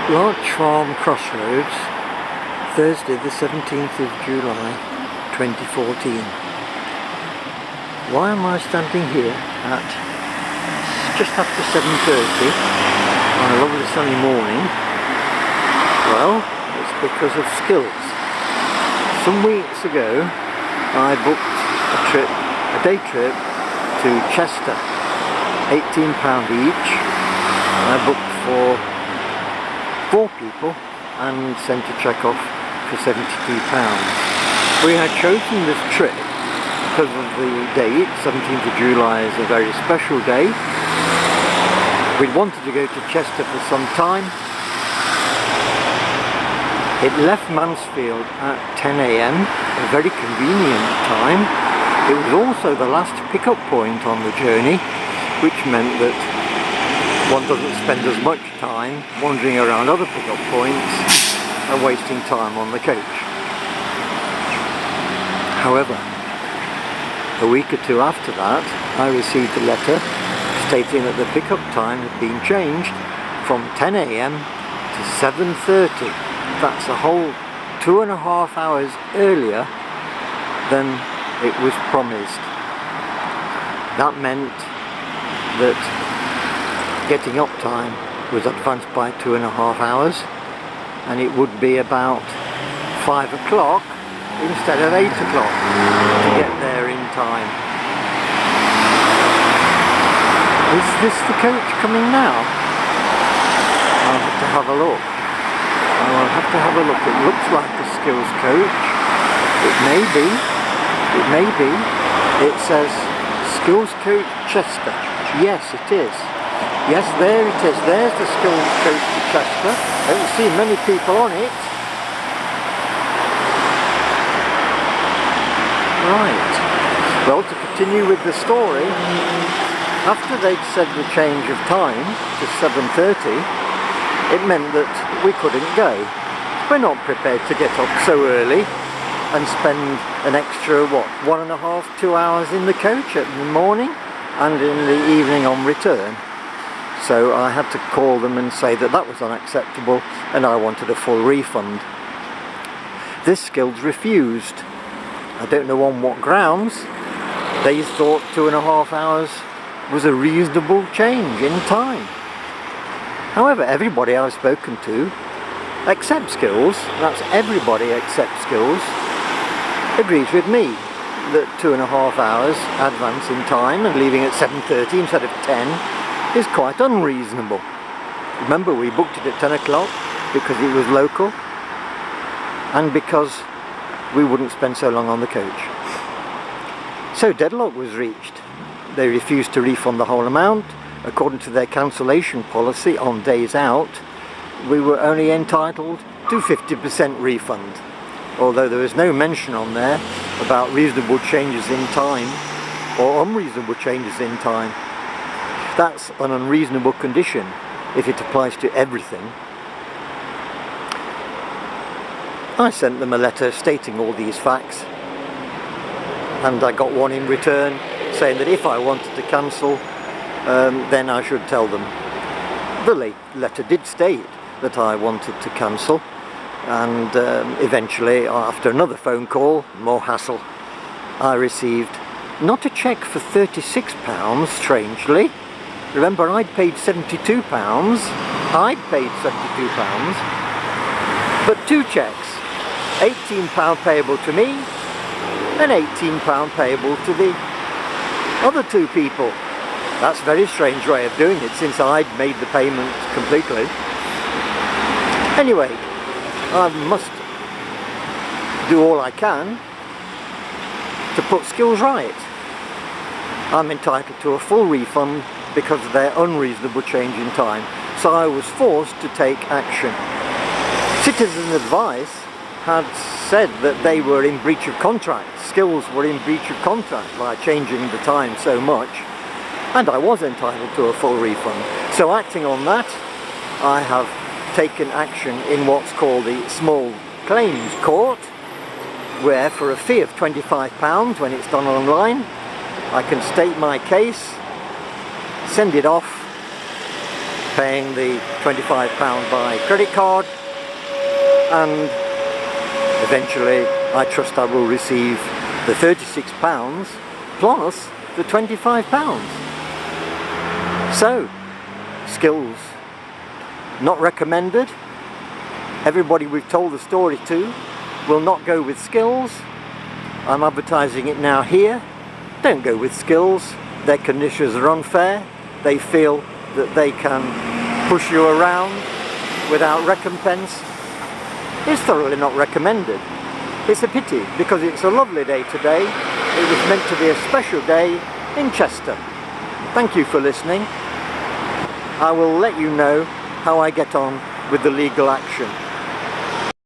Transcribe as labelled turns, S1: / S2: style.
S1: Larch Farm Crossroads, Thursday the 17th of July 2014. Why am I standing here at just after 7:30 on a lovely sunny morning? Well, it's because of Skills. Some weeks ago I booked a day trip to Chester, £18 each. I booked for 4 people and sent a cheque off for £72. We had chosen this trip because of the date. 17th of July is a very special day. We'd wanted to go to Chester for some time. It left Mansfield at 10 AM, a very convenient time. It was also the last pickup point on the journey, which meant that one doesn't spend as much time wandering around other pickup points and wasting time on the coach. However, a week or two after that, I received a letter stating that the pickup time had been changed from 10 AM to 7:30. That's a whole 2.5 hours earlier than it was promised. That meant that getting up time was advanced by 2.5 hours, and it would be about 5 o'clock instead of 8 o'clock to get there in time. Is this the coach coming now? I'll have to have a look. I'll have to have a look. It looks like a Skills coach. It may be. It may be. It says Skills Coach Chester. Yes, it is. Yes, there it is. There's the Skills Coach to Chester. I don't see many people on it. Right. Well, to continue with the story, after they'd said the change of time to 7:30, it meant that we couldn't go. We're not prepared to get up so early and spend an extra, 1.5, 2 hours in the coach in the morning and in the evening on return. So I had to call them and say that that was unacceptable and I wanted a full refund. This Skills refused. I don't know on what grounds. They thought 2.5 hours was a reasonable change in time. However, everybody I've spoken to except Skills, that's everybody except Skills, agrees with me that 2.5 hours advance in time and leaving at 7:30 instead of 10 is quite unreasonable. Remember, we booked it at 10 o'clock because it was local and because we wouldn't spend so long on the coach. So deadlock was reached. They refused to refund the whole amount. According to their cancellation policy on days out, we were only entitled to 50% refund, although there was no mention on there about reasonable changes in time or unreasonable changes in time. That's an unreasonable condition if it applies to everything. I sent them a letter stating all these facts, and I got one in return saying that if I wanted to cancel, then I should tell them. The letter did state that I wanted to cancel, and eventually, after another phone call, more hassle, I received not a cheque for £36, strangely. Remember, I'd paid £72. I'd paid £72, but 2 cheques, £18 payable to me and £18 payable to the other 2 people. That's a very strange way of doing it, since I'd made the payment completely. Anyway, I must do all I can to put Skills right. I'm entitled to a full refund because of their unreasonable change in time, so I was forced to take action. Citizen Advice had said that they were in breach of contract. Skills were in breach of contract by changing the time so much, and I was entitled to a full refund. So acting on that, I have taken action in what's called the Small Claims Court, where for a fee of £25 when it's done online, I can state my case, send it off, pay paying the £25 by credit card, and eventually I trust I will receive the £36 plus the £25. So, Skills, not recommended. Everybody we've told the story to will not go with Skills. I'm advertising it now here. Don't go with Skills. Their conditions are unfair. They feel that they can push you around without recompense. It's thoroughly not recommended. It's a pity, because it's a lovely day today. It was meant to be a special day in Chester. Thank you for listening. I will let you know how I get on with the legal action.